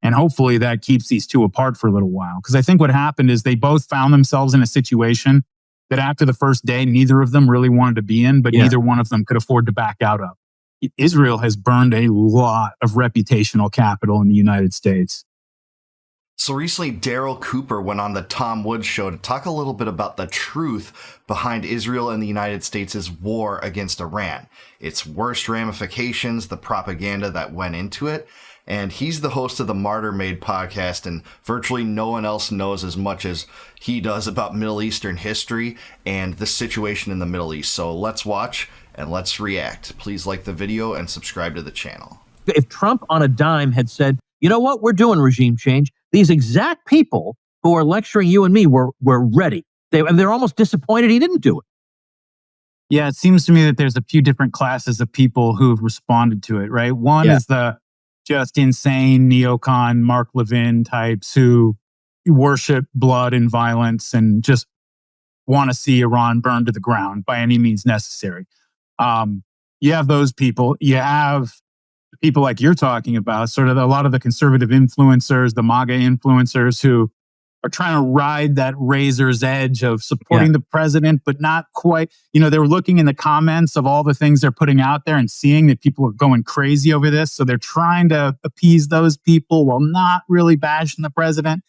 And hopefully that keeps these two apart for a little while. Because I think what happened is they both found themselves in a situation that after the first day, neither of them really wanted to be in, but neither one of them could afford to back out of. Israel has burned a lot of reputational capital in the United States. So recently, Darryl Cooper went on the Tom Woods show to talk a little bit about the truth behind Israel and the United States' war against Iran, its worst ramifications, the propaganda that went into it. And he's the host of the Martyr Made podcast, and virtually no one else knows as much as he does about Middle Eastern history and the situation in the Middle East. So let's watch and let's react. Please like the video and subscribe to the channel. If Trump on a dime had said, you know what, we're doing regime change, these exact people who are lecturing you and me were ready. They're almost disappointed he didn't do it. Yeah, it seems to me that there's a few different classes of people who have responded to it, right? One is the just insane neocon Mark Levin types who worship blood and violence and just want to see Iran burned to the ground by any means necessary. You have those people. You have people like you're talking about, sort of a lot of the conservative influencers, the MAGA influencers who are trying to ride that razor's edge of supporting the president, but not quite. You know, they were looking in the comments of all the things they're putting out there and seeing that people are going crazy over this. So they're trying to appease those people while not really bashing the president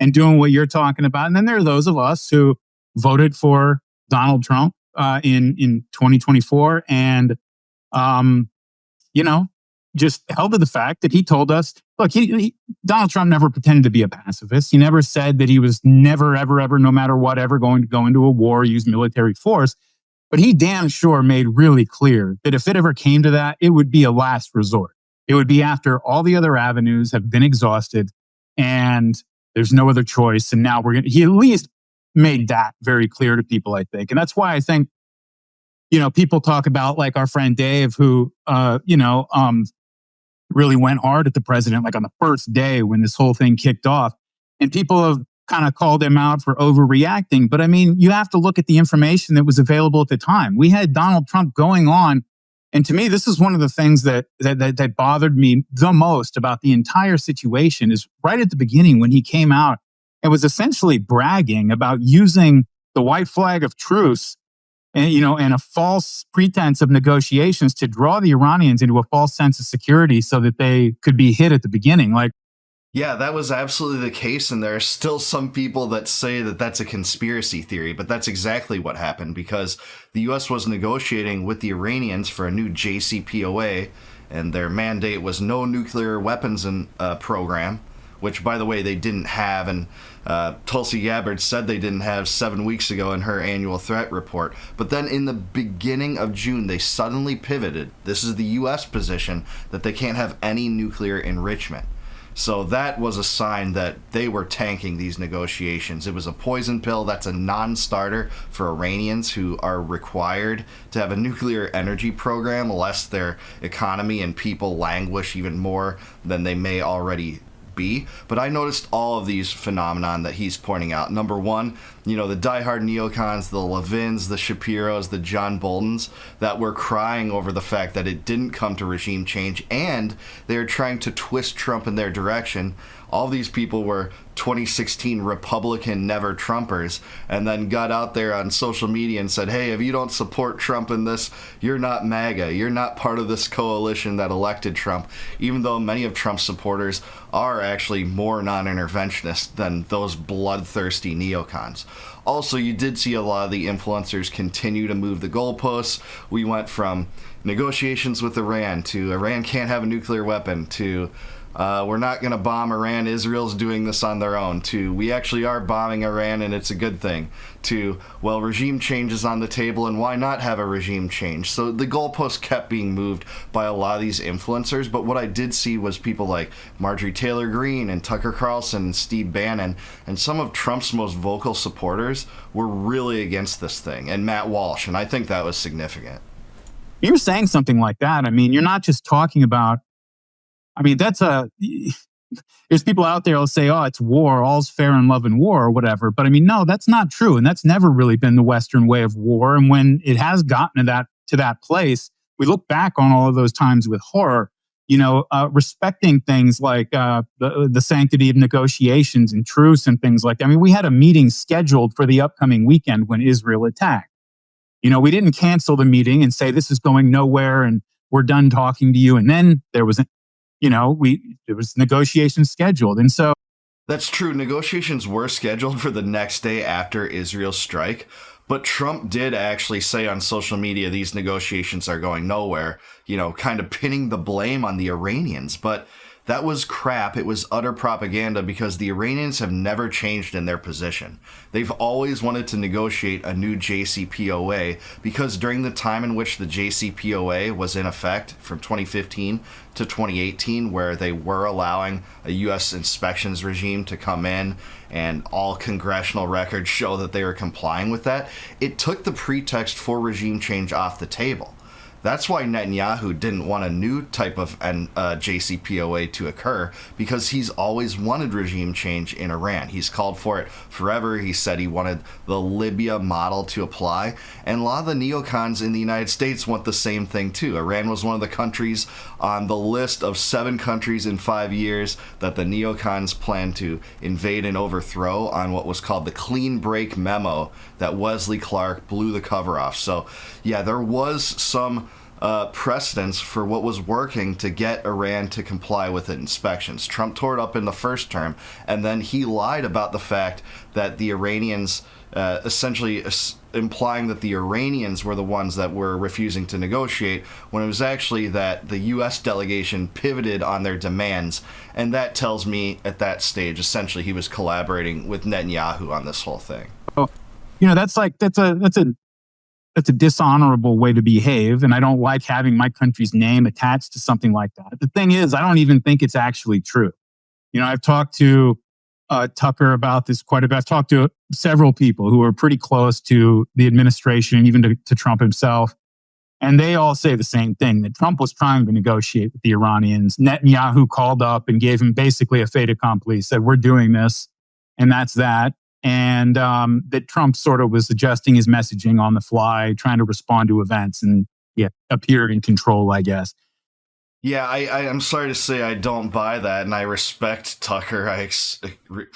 and doing what you're talking about. And then there are those of us who voted for Donald Trump in 2024 and, you know, just held to the fact that he told us, look, Donald Trump never pretended to be a pacifist. He never said that he was never, ever, no matter what, ever going to go into a war, use military force. But he damn sure made really clear that if it ever came to that, it would be a last resort. It would be after all the other avenues have been exhausted and there's no other choice. And now he at least made that very clear to people, I think. And that's why I think, you know, people talk about like our friend Dave, who, really went hard at the president, like on the first day when this whole thing kicked off. And people have kind of called him out for overreacting. But I mean, you have to look at the information that was available at the time. We had Donald Trump going on. And to me, this is one of the things that bothered me the most about the entire situation is right at the beginning when he came out and was essentially bragging about using the white flag of truce and a false pretense of negotiations to draw the Iranians into a false sense of security so that they could be hit at the beginning. Yeah, that was absolutely the case. And there are still some people that say that that's a conspiracy theory, but that's exactly what happened because the U.S. was negotiating with the Iranians for a new JCPOA, and their mandate was no nuclear weapons program, which, by the way, they didn't have. And Tulsi Gabbard said they didn't have 7 weeks ago in her annual threat report. But then in the beginning of June, they suddenly pivoted. This is the U.S. position that they can't have any nuclear enrichment. So that was a sign that they were tanking these negotiations. It was a poison pill. That's a non-starter for Iranians who are required to have a nuclear energy program, lest their economy and people languish even more than they may already be. But I noticed all of these phenomenon that he's pointing out. Number one, the diehard neocons, the Levins, the Shapiros, the John Boltons that were crying over the fact that it didn't come to regime change and they're trying to twist Trump in their direction. All these people were 2016 Republican never Trumpers and then got out there on social media and said, hey, if you don't support Trump in this, you're not MAGA. You're not part of this coalition that elected Trump, even though many of Trump's supporters are actually more non-interventionist than those bloodthirsty neocons. Also, you did see a lot of the influencers continue to move the goalposts. We went from negotiations with Iran to Iran can't have a nuclear weapon to we're not going to bomb Iran. Israel's doing this on their own. To we actually are bombing Iran and it's a good thing. To, well, regime change is on the table and why not have a regime change? So the goalposts kept being moved by a lot of these influencers. But what I did see was people like Marjorie Taylor Greene and Tucker Carlson and Steve Bannon and some of Trump's most vocal supporters were really against this thing. And Matt Walsh. And I think that was significant. You're saying something like that. I mean, you're not just talking about there's people out there who'll say, oh, it's war, all's fair in love and war or whatever. But I mean, no, that's not true. And that's never really been the Western way of war. And when it has gotten to that place, we look back on all of those times with horror. respecting things like the sanctity of negotiations and truce and things like that. I mean, we had a meeting scheduled for the upcoming weekend when Israel attacked. We didn't cancel the meeting and say this is going nowhere and we're done talking to you. And then there was, there was negotiations scheduled. And so that's true. Negotiations were scheduled for the next day after Israel's strike. But Trump did actually say on social media these negotiations are going nowhere, kind of pinning the blame on the Iranians. But that was crap. It was utter propaganda because the Iranians have never changed in their position. They've always wanted to negotiate a new JCPOA because during the time in which the JCPOA was in effect from 2015 to 2018, where they were allowing a U.S. inspections regime to come in and all congressional records show that they were complying with that, it took the pretext for regime change off the table. That's why Netanyahu didn't want a new type of JCPOA to occur, because he's always wanted regime change in Iran. He's called for it forever. He said he wanted the Libya model to apply. And a lot of the neocons in the United States want the same thing too. Iran was one of the countries on the list of 7 countries in 5 years that the neocons plan to invade and overthrow on what was called the Clean Break Memo that Wesley Clark blew the cover off. So yeah, there was some precedence for what was working to get Iran to comply with inspections. Trump tore it up in the first term, and then he lied about the fact that the Iranians, essentially implying that the Iranians were the ones that were refusing to negotiate, when it was actually that the U.S. delegation pivoted on their demands. And that tells me at that stage, essentially, he was collaborating with Netanyahu on this whole thing. Oh, that's a dishonorable way to behave, and I don't like having my country's name attached to something like that. The thing is, I don't even think it's actually true. I've talked to Tucker about this quite a bit. I've talked to several people who are pretty close to the administration and even to Trump himself, and they all say the same thing, that Trump was trying to negotiate with the Iranians. Netanyahu called up and gave him basically a fait accompli, said, we're doing this, and that's that. And that Trump sort of was adjusting his messaging on the fly, trying to respond to events and appeared in control, I guess. Yeah, I'm sorry to say I don't buy that, and I respect Tucker. I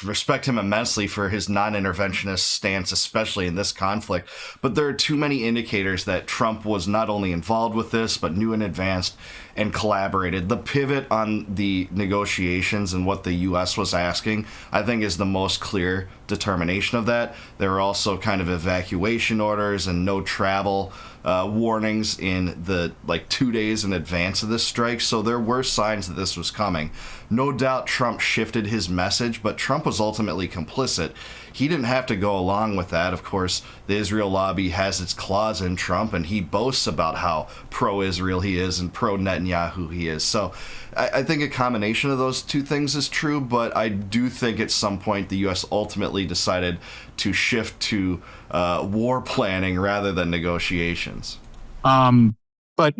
respect him immensely for his non-interventionist stance, especially in this conflict. But there are too many indicators that Trump was not only involved with this, but knew in advance and collaborated. The pivot on the negotiations and what the U.S. was asking, I think, is the most clear determination of that. There were also kind of evacuation orders and no travel warnings in the 2 days in advance of this strike. So there were signs that this was coming. No doubt Trump shifted his message, but Trump was ultimately complicit. He didn't have to go along with that. Of course, the Israel lobby has its claws in Trump, and he boasts about how pro-Israel he is and pro-Netanyahu he is. So I think a combination of those two things is true, but I do think at some point the U.S. ultimately decided to shift to war planning rather than negotiations. But,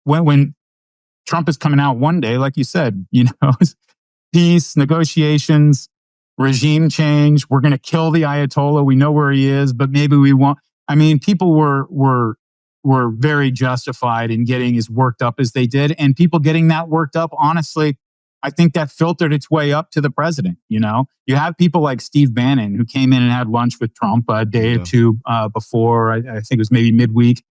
when Trump is coming out one day, like you said, peace, negotiations, regime change, we're going to kill the Ayatollah. We know where he is, but maybe we won't. I mean, people were very justified in getting as worked up as they did. And people getting that worked up, honestly, I think that filtered its way up to the president. You have people like Steve Bannon, who came in and had lunch with Trump a day or two before, I think it was maybe midweek.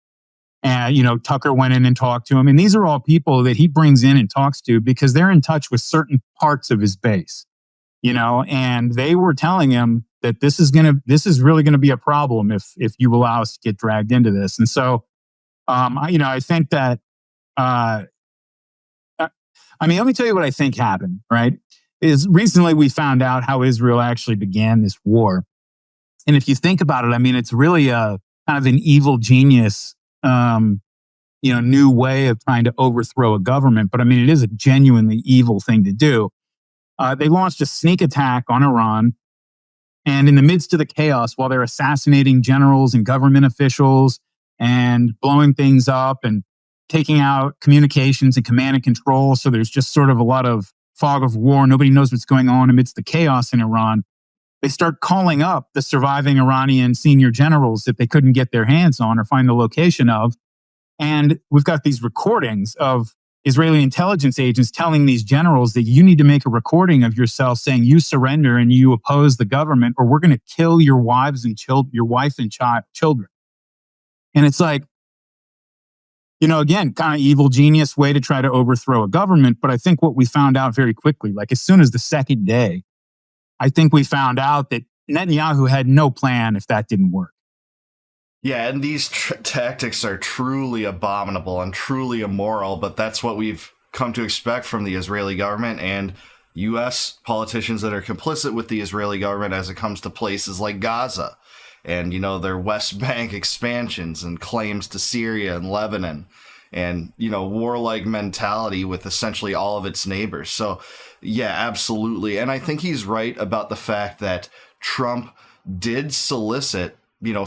And, Tucker went in and talked to him. And these are all people that he brings in and talks to because they're in touch with certain parts of his base, and they were telling him that this is really going to be a problem if you allow us to get dragged into this. And so, I think that, let me tell you what I think happened, right? Is recently we found out how Israel actually began this war. And if you think about it, it's really a kind of an evil genius, new way of trying to overthrow a government. But it is a genuinely evil thing to do. They launched a sneak attack on Iran. And in the midst of the chaos, while they're assassinating generals and government officials and blowing things up and taking out communications and command and control, so there's just sort of a lot of fog of war. Nobody knows what's going on amidst the chaos in Iran. They start calling up the surviving Iranian senior generals that they couldn't get their hands on or find the location of. And we've got these recordings of, Israeli intelligence agents telling these generals that you need to make a recording of yourself saying you surrender and you oppose the government, or we're going to kill your wives and your wife and children. And it's like, again, kind of evil genius way to try to overthrow a government. But I think what we found out very quickly, like as soon as the second day, I think we found out that Netanyahu had no plan if that didn't work. Yeah, and these tactics are truly abominable and truly immoral, but that's what we've come to expect from the Israeli government and U.S. politicians that are complicit with the Israeli government as it comes to places like Gaza and, their West Bank expansions and claims to Syria and Lebanon and, warlike mentality with essentially all of its neighbors. So, yeah, absolutely. And I think he's right about the fact that Trump did solicit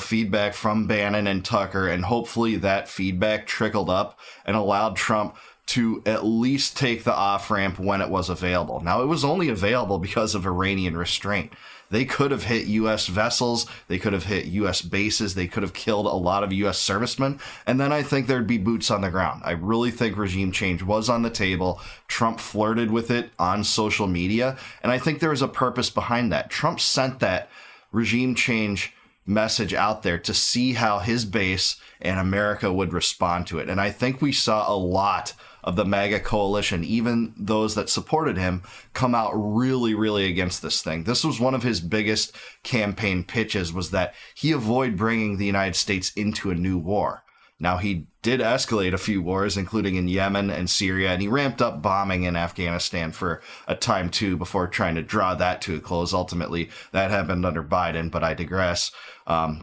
feedback from Bannon and Tucker, and hopefully that feedback trickled up and allowed Trump to at least take the off-ramp when it was available. Now, it was only available because of Iranian restraint. They could have hit U.S. vessels, they could have hit U.S. bases, they could have killed a lot of U.S. servicemen, and then I think there'd be boots on the ground. I really think regime change was on the table. Trump flirted with it on social media, and I think there was a purpose behind that. Trump sent that regime change message out there to see how his base and America would respond to it. And I think we saw a lot of the MAGA coalition, even those that supported him, come out really, really against this thing. This was one of his biggest campaign pitches, was that he avoid bringing the United States into a new war. Now, he did escalate a few wars, including in Yemen and Syria, and he ramped up bombing in Afghanistan for a time, too, before trying to draw that to a close. Ultimately, that happened under Biden, but I digress.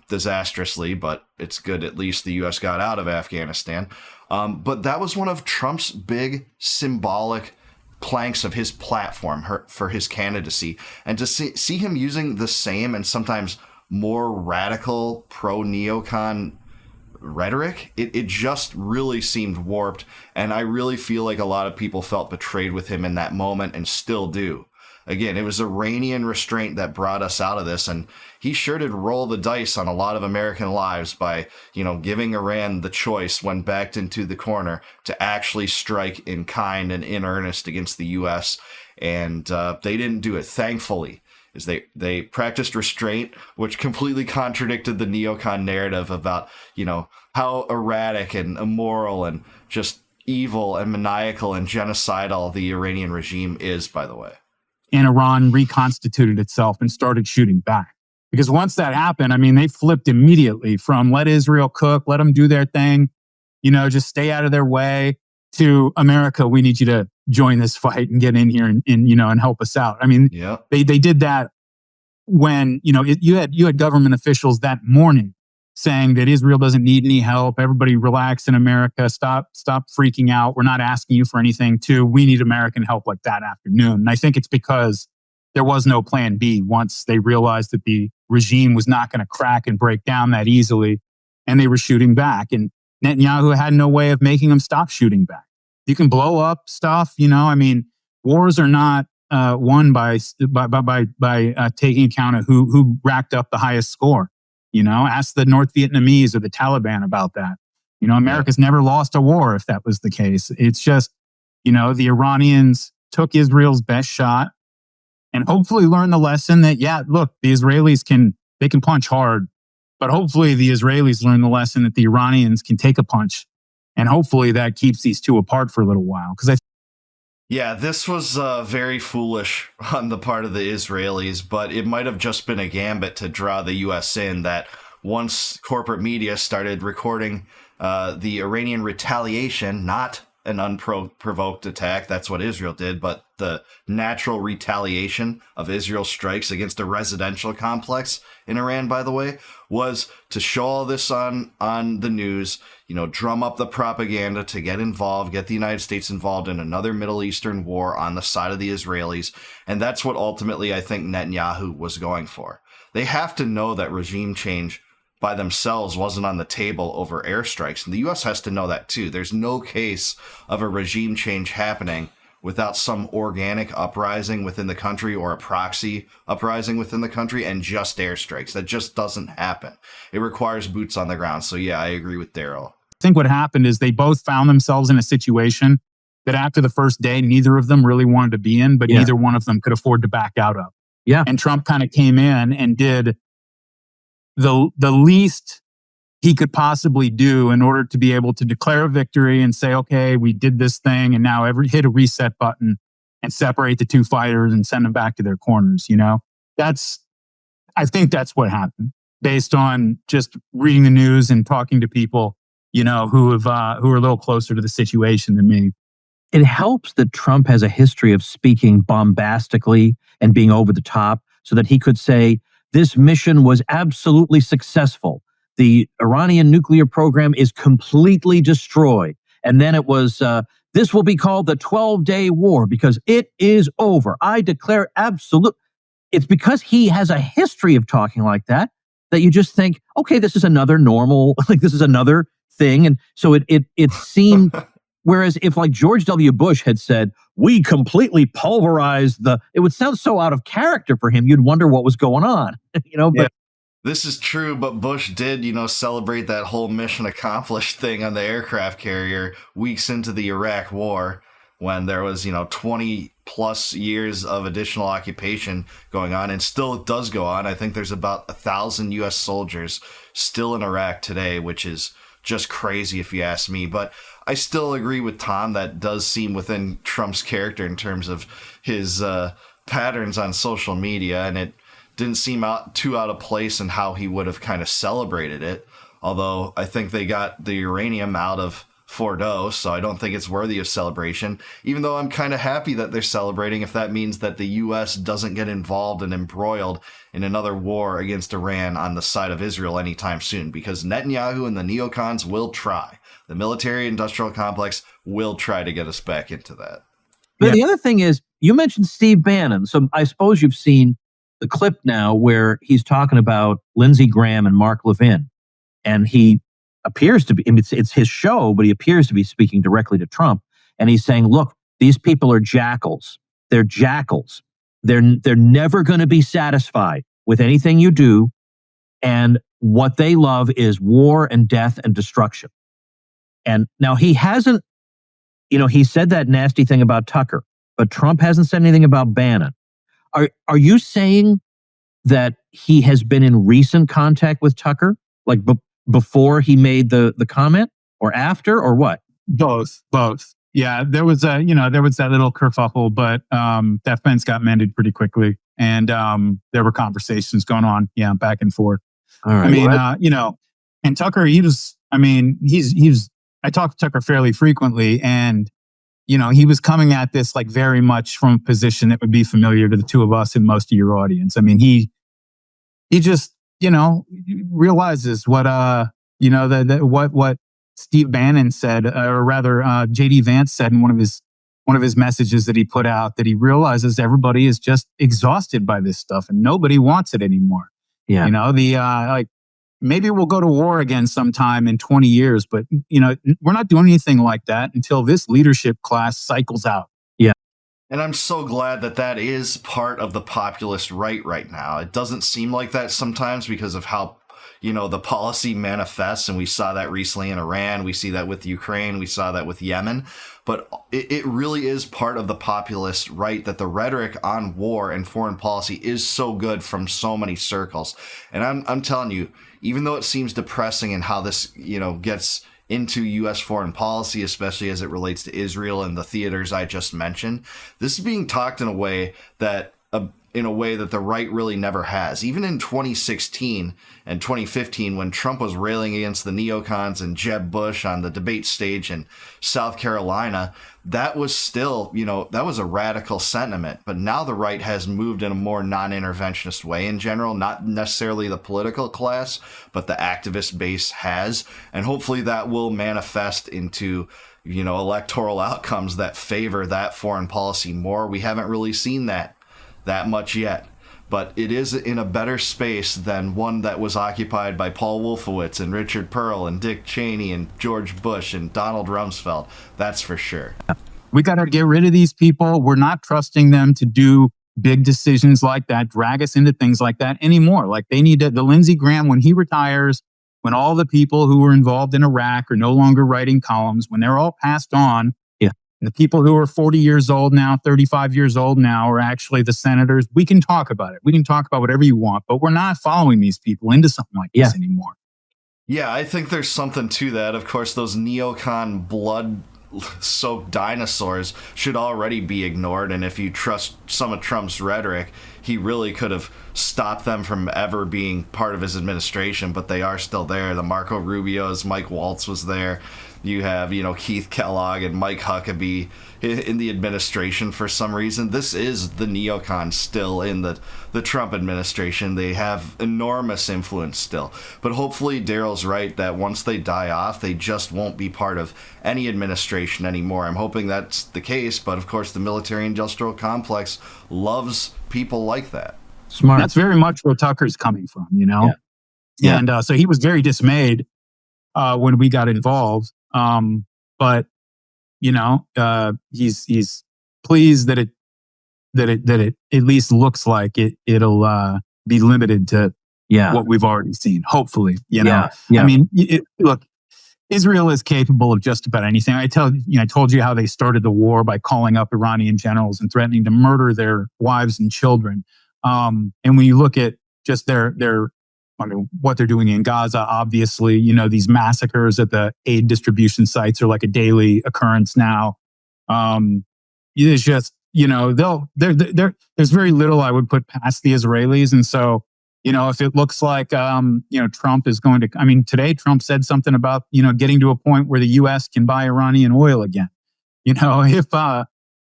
Disastrously, but it's good at least the U.S. got out of Afghanistan. But that was one of Trump's big symbolic planks of his platform for his candidacy. And to see him using the same and sometimes more radical pro-neocon rhetoric, it just really seemed warped. And I really feel like a lot of people felt betrayed with him in that moment and still do. Again, it was Iranian restraint that brought us out of this, and he sure did roll the dice on a lot of American lives by, giving Iran the choice when backed into the corner to actually strike in kind and in earnest against the U.S., and they didn't do it, thankfully. They practiced restraint, which completely contradicted the neocon narrative about, how erratic and immoral and just evil and maniacal and genocidal the Iranian regime is, by the way. And Iran reconstituted itself and started shooting back. Because once that happened, they flipped immediately from let Israel cook, let them do their thing, just stay out of their way, to America, we need you to join this fight and get in here and help us out. They did that when, you had government officials that morning saying that Israel doesn't need any help. Everybody relax in America. Stop freaking out. We're not asking you for anything. We need American help like that afternoon. And I think it's because there was no plan B once they realized that the regime was not going to crack and break down that easily. And they were shooting back. And Netanyahu had no way of making them stop shooting back. You can blow up stuff, wars are not won by taking account of who racked up the highest score. Ask the North Vietnamese or the Taliban about that. America's never lost a war if that was the case. It's just, the Iranians took Israel's best shot and hopefully learned the lesson that, the Israelis can punch hard, but hopefully the Israelis learn the lesson that the Iranians can take a punch. And hopefully that keeps these two apart for a little while. This was very foolish on the part of the Israelis, but it might have just been a gambit to draw the U.S. in, that once corporate media started recording the Iranian retaliation, not an unprovoked attack, that's what Israel did, but the natural retaliation of Israel's strikes against a residential complex in Iran, by the way, was to show all this on the news, drum up the propaganda to get the United States involved in another Middle Eastern war on the side of the Israelis. And that's what ultimately I think Netanyahu was going for. They have to know that regime change by themselves wasn't on the table over airstrikes. And the U.S. has to know that too. There's no case of a regime change happening without some organic uprising within the country or a proxy uprising within the country and just airstrikes. That just doesn't happen. It requires boots on the ground. So I agree with Darryl. I think what happened is they both found themselves in a situation that after the first day, neither of them really wanted to be in, but neither one of them could afford to back out of. Yeah. And Trump kind of came in and did the least he could possibly do in order to be able to declare a victory and say, okay, we did this thing, and now hit a reset button and separate the two fighters and send them back to their corners. I think that's what happened based on just reading the news and talking to people, who are a little closer to the situation than me. It helps that Trump has a history of speaking bombastically and being over the top so that he could say, this mission was absolutely successful. The Iranian nuclear program is completely destroyed. And then it was, this will be called the 12-day war because it is over. I declare absolute. It's because he has a history of talking like that you just think, okay, this is another normal, this is another thing. And so it seemed, whereas if like George W. Bush had said, we completely pulverized it would sound so out of character for him. You'd wonder what was going on, but this is true, but Bush did, celebrate that whole mission accomplished thing on the aircraft carrier weeks into the Iraq war when there was, 20 plus years of additional occupation going on, and still it does go on. I think there's about 1,000 U.S. soldiers still in Iraq today, which is just crazy if you ask me. But I still agree with Tom that does seem within Trump's character in terms of his patterns on social media, and it didn't seem too out of place in how he would have kind of celebrated it. Although I think they got the uranium out of Fordo, so I don't think it's worthy of celebration, even though I'm kind of happy that they're celebrating if that means that the U.S. doesn't get involved and embroiled in another war against Iran on the side of Israel anytime soon, because Netanyahu and the neocons will try. The military-industrial complex will try to get us back into that. But the other thing is, you mentioned Steve Bannon, so I suppose you've seen the clip now where he's talking about Lindsey Graham and Mark Levin, and he appears to be, it's his show, but he appears to be speaking directly to Trump. And he's saying, look, these people are jackals. They're jackals. They're never going to be satisfied with anything you do. And what they love is war and death and destruction. And now he hasn't, he said that nasty thing about Tucker, but Trump hasn't said anything about Bannon. Are you saying that he has been in recent contact with Tucker? Like before he made the comment, or after, or what? Both. Yeah, there was that little kerfuffle, but that fence got mended pretty quickly, and there were conversations going on, back and forth. All right. And Tucker, I talk to Tucker fairly frequently, and he was coming at this like very much from a position that would be familiar to the two of us and most of your audience. I mean, he just realizes what what Steve Bannon said, or rather JD Vance said in one of his messages that he put out, that he realizes everybody is just exhausted by this stuff and nobody wants it anymore. Yeah. Maybe we'll go to war again sometime in 20 years, but we're not doing anything like that until this leadership class cycles out. And I'm so glad that is part of the populist right now. It doesn't seem like that sometimes because of how, the policy manifests. And we saw that recently in Iran. We see that with Ukraine. We saw that with Yemen. But it really is part of the populist right that the rhetoric on war and foreign policy is so good from so many circles. And I'm telling you, even though it seems depressing in how this, gets into U.S. foreign policy, especially as it relates to Israel and the theaters I just mentioned, this is being talked in a way that the right really never has. Even in 2016 and 2015, when Trump was railing against the neocons and Jeb Bush on the debate stage in South Carolina, that was still, that was a radical sentiment. But now the right has moved in a more non-interventionist way in general, not necessarily the political class, but the activist base has. And hopefully that will manifest into, electoral outcomes that favor that foreign policy more. We haven't really seen that much yet, but it is in a better space than one that was occupied by Paul Wolfowitz and Richard Pearl and Dick Cheney and George Bush and Donald Rumsfeld. That's for sure. We got to get rid of these people. We're not trusting them to do big decisions like that, drag us into things like that anymore. Like they need the Lindsey Graham, when he retires, when all the people who were involved in Iraq are no longer writing columns, when they're all passed on, And the people who are 40 years old now, 35 years old now, are actually the senators. We can talk about it. We can talk about whatever you want, but we're not following these people into something like this anymore. Yeah, I think there's something to that. Of course, those neocon blood-soaked dinosaurs should already be ignored, and if you trust some of Trump's rhetoric, he really could have stopped them from ever being part of his administration, but they are still there. The Marco Rubios, Mike Waltz was there. You have, Keith Kellogg and Mike Huckabee in the administration for some reason. This is the neocons still in the Trump administration. They have enormous influence still. But hopefully Darryl's right that once they die off, they just won't be part of any administration anymore. I'm hoping that's the case, but of course the military-industrial complex loves people like that. Smart. That's very much where Tucker's coming from, Yeah. And so he was very dismayed when we got involved. But he's pleased that it at least looks like it'll be limited to what we've already seen. Hopefully, Yeah. I mean, look, Israel is capable of just about anything. I told you how they started the war by calling up Iranian generals and threatening to murder their wives and children. And when you look at just what they're doing in Gaza, obviously, these massacres at the aid distribution sites are like a daily occurrence now. It's just, there's very little I would put past the Israelis. And so, if it looks like, Trump is going to, today Trump said something about, getting to a point where the U.S. can buy Iranian oil again. If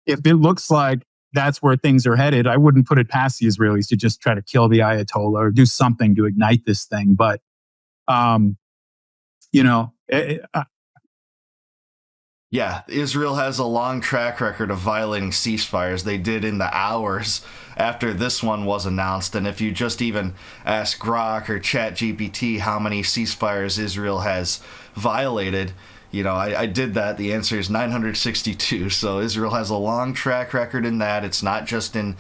it looks like that's where things are headed, I wouldn't put it past the Israelis to just try to kill the Ayatollah or do something to ignite this thing. But, yeah, Israel has a long track record of violating ceasefires. They did in the hours after this one was announced. And if you just even ask Grok or ChatGPT how many ceasefires Israel has violated, I did that. The answer is 962. So Israel has a long track record in that. It's not just in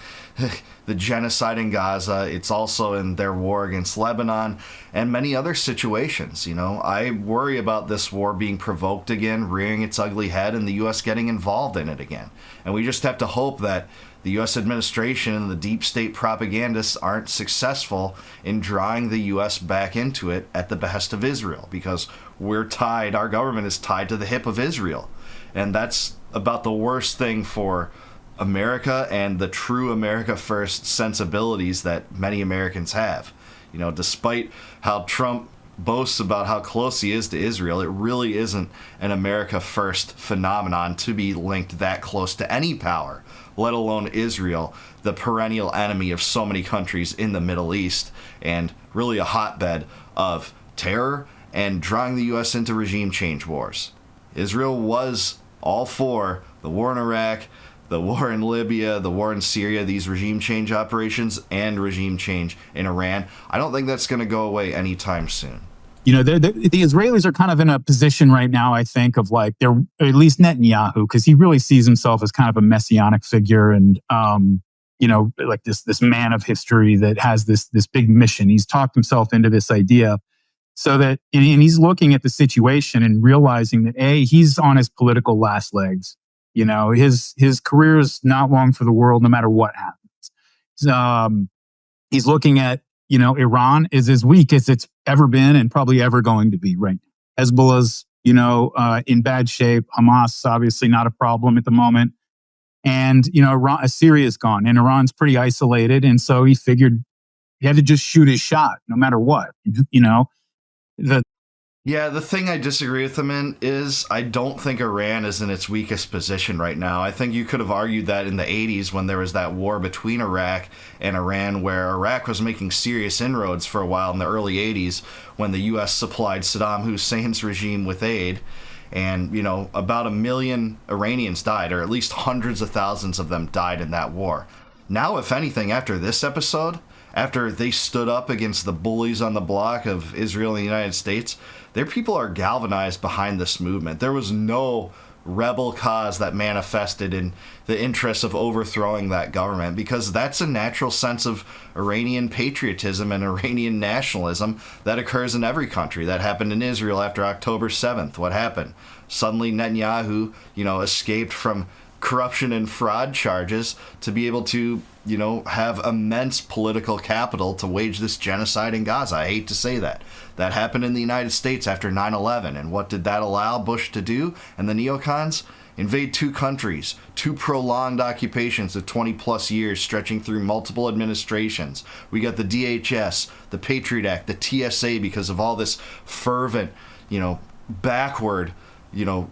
the genocide in Gaza. It's also in their war against Lebanon and many other situations. I worry about this war being provoked again, rearing its ugly head, and the U.S. getting involved in it again. And we just have to hope that the U.S. administration and the deep state propagandists aren't successful in drawing the U.S. back into it at the behest of Israel, because our government is tied to the hip of Israel. And that's about the worst thing for America and the true America First sensibilities that many Americans have. Despite how Trump boasts about how close he is to Israel, it really isn't an America First phenomenon to be linked that close to any power, let alone Israel, the perennial enemy of so many countries in the Middle East, and really a hotbed of terror and drawing the U.S. into regime change wars. Israel was all for the war in Iraq, the war in Libya, the war in Syria, these regime change operations, and regime change in Iran. I don't think that's going to go away anytime soon. The Israelis are kind of in a position right now, I think, of like, they're, or at least Netanyahu, because he really sees himself as kind of a messianic figure and, like this man of history that has this big mission. He's talked himself into this idea so that, and he's looking at the situation and realizing that, he's on his political last legs. His career is not long for the world, no matter what happens. He's looking at, Iran is as weak as it's ever been and probably ever going to be right now. Hezbollah's, in bad shape. Hamas, obviously not a problem at the moment. And, Syria's gone and Iran's pretty isolated. And so he figured he had to just shoot his shot no matter what, Yeah, the thing I disagree with him in is I don't think Iran is in its weakest position right now. I think you could have argued that in the 80s when there was that war between Iraq and Iran, where Iraq was making serious inroads for a while in the early 80s when the U.S. supplied Saddam Hussein's regime with aid. And, about 1 million Iranians died, or at least hundreds of thousands of them died in that war. Now, if anything, after this episode, after they stood up against the bullies on the block of Israel and the United States, their people are galvanized behind this movement. There was no rebel cause that manifested in the interest of overthrowing that government, because that's a natural sense of Iranian patriotism and Iranian nationalism that occurs in every country. That happened in Israel after October 7th. What happened? Suddenly Netanyahu, escaped from corruption and fraud charges to be able to, have immense political capital to wage this genocide in Gaza. I hate to say that. That happened in the United States after 9/11. And what did that allow Bush to do and the neocons? Invade two countries, two prolonged occupations of 20 plus years stretching through multiple administrations. We got the DHS, the Patriot Act, the TSA, because of all this fervent, backward,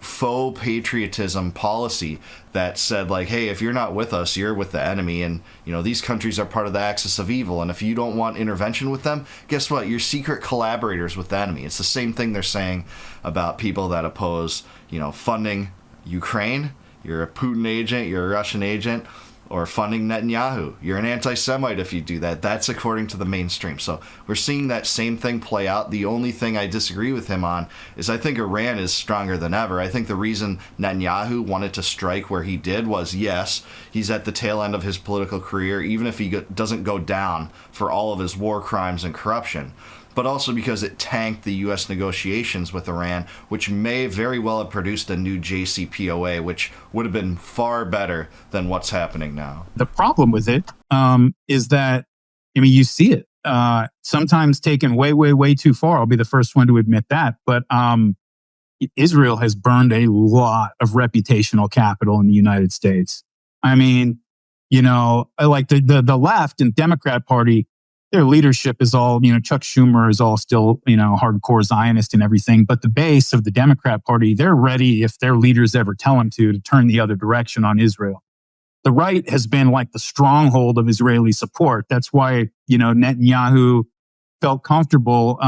faux patriotism policy that said, like, hey, if you're not with us, you're with the enemy. And, these countries are part of the axis of evil. And if you don't want intervention with them, guess what? You're secret collaborators with the enemy. It's the same thing they're saying about people that oppose, funding Ukraine. You're a Putin agent, you're a Russian agent, or funding Netanyahu. You're an anti-Semite if you do that. That's according to the mainstream. So we're seeing that same thing play out. The only thing I disagree with him on is I think Iran is stronger than ever. I think the reason Netanyahu wanted to strike where he did was, yes, he's at the tail end of his political career, even if he doesn't go down for all of his war crimes and corruption, but also because it tanked the U.S. negotiations with Iran, which may very well have produced a new JCPOA, which would have been far better than what's happening now. The problem with it is that, you see it sometimes taken way, way, way too far. I'll be the first one to admit that. But Israel has burned a lot of reputational capital in the United States. Like the left and Democrat Party, their leadership is all, Chuck Schumer is all still, hardcore Zionist and everything. But the base of the Democrat Party, they're ready, if their leaders ever tell them to turn the other direction on Israel. The right has been like the stronghold of Israeli support. That's why, Netanyahu felt comfortable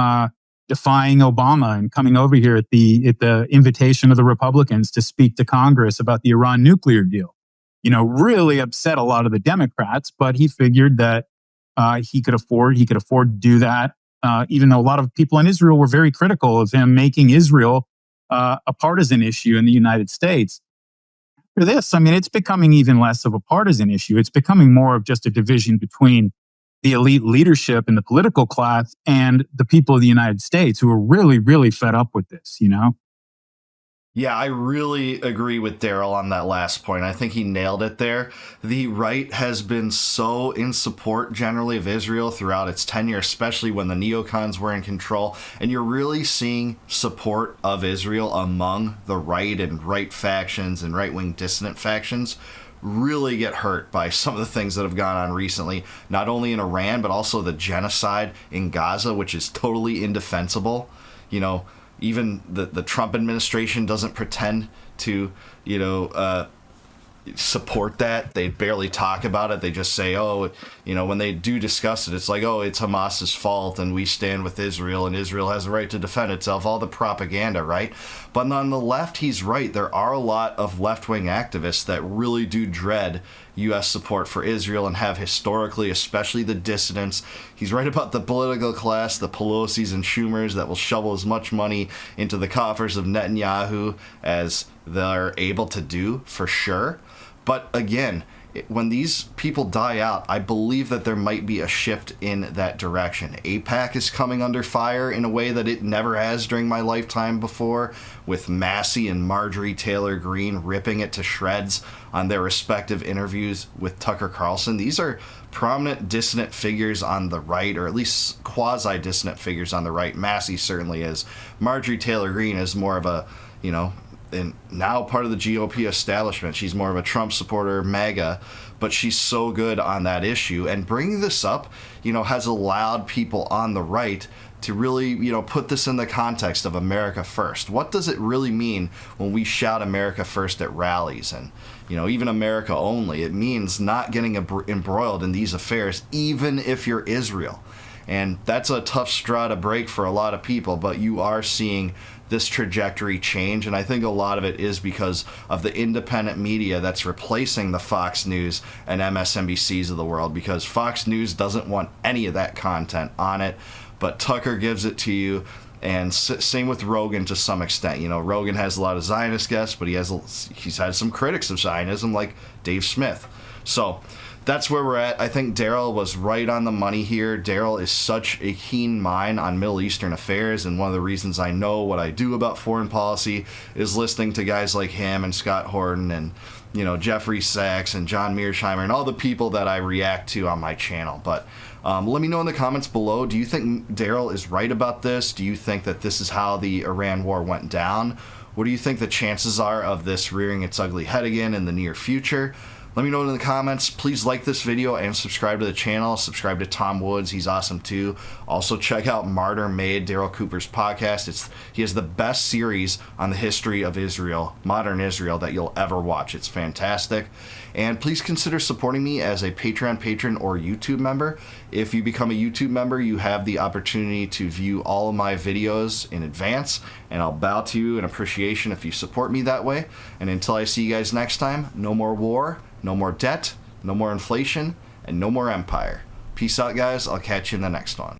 defying Obama and coming over here at the invitation of the Republicans to speak to Congress about the Iran nuclear deal. Really upset a lot of the Democrats, but he figured that he could afford to do that, even though a lot of people in Israel were very critical of him making Israel a partisan issue in the United States. After this, it's becoming even less of a partisan issue. It's becoming more of just a division between the elite leadership and the political class and the people of the United States, who are really, really fed up with this, Yeah, I really agree with Darryl on that last point. I think he nailed it there. The right has been so in support generally of Israel throughout its tenure, especially when the neocons were in control. And you're really seeing support of Israel among the right and right factions and right-wing dissident factions really get hurt by some of the things that have gone on recently, not only in Iran, but also the genocide in Gaza, which is totally indefensible. Even the Trump administration doesn't pretend to, support that. They barely talk about it. They just say, when they do discuss it, it's like, it's Hamas's fault and we stand with Israel and Israel has a right to defend itself. All the propaganda, right? But on the left, he's right. There are a lot of left-wing activists that really do dread U.S. support for Israel and have historically, especially the dissidents. He's right about the political class, the Pelosi's and Schumers that will shovel as much money into the coffers of Netanyahu as they're able to do, for sure. But again, when these people die out, I believe that there might be a shift in that direction. AIPAC is coming under fire in a way that it never has during my lifetime before, with Massey and Marjorie Taylor Greene ripping it to shreds on their respective interviews with Tucker Carlson. These are prominent dissident figures on the right, or at least quasi-dissident figures on the right. Massey certainly is. Marjorie Taylor Greene is more of a, and now part of the GOP establishment. She's more of a Trump supporter, MAGA, but she's so good on that issue. And bringing this up, has allowed people on the right to really, put this in the context of America first. What does it really mean when we shout America first at rallies and, even America only? It means not getting embroiled in these affairs, even if you're Israel. And that's a tough straw to break for a lot of people, but you are seeing this trajectory change, and I think a lot of it is because of the independent media that's replacing the Fox News and MSNBCs of the world, because Fox News doesn't want any of that content on it, but Tucker gives it to you. And same with Rogan to some extent. You know, Rogan has a lot of Zionist guests, but he's had some critics of Zionism like Dave Smith. So that's where we're at. I think Darryl was right on the money here. Darryl is such a keen mind on Middle Eastern affairs, and one of the reasons I know what I do about foreign policy is listening to guys like him and Scott Horton and, you know, Jeffrey Sachs and John Mearsheimer and all the people that I react to on my channel. But let me know in the comments below, do you think Darryl is right about this? Do you think that this is how the Iran war went down? What do you think the chances are of this rearing its ugly head again in the near future? Let me know in the comments. Please like this video and subscribe to the channel. Subscribe to Tom Woods. He's awesome too. Also check out Martyr Made, Darryl Cooper's podcast. He has the best series on the history of Israel, modern Israel, that you'll ever watch. It's fantastic. And please consider supporting me as a Patreon patron or YouTube member. If you become a YouTube member, you have the opportunity to view all of my videos in advance, and I'll bow to you in appreciation if you support me that way. And until I see you guys next time, no more war, no more debt, no more inflation, and no more empire. Peace out, guys. I'll catch you in the next one.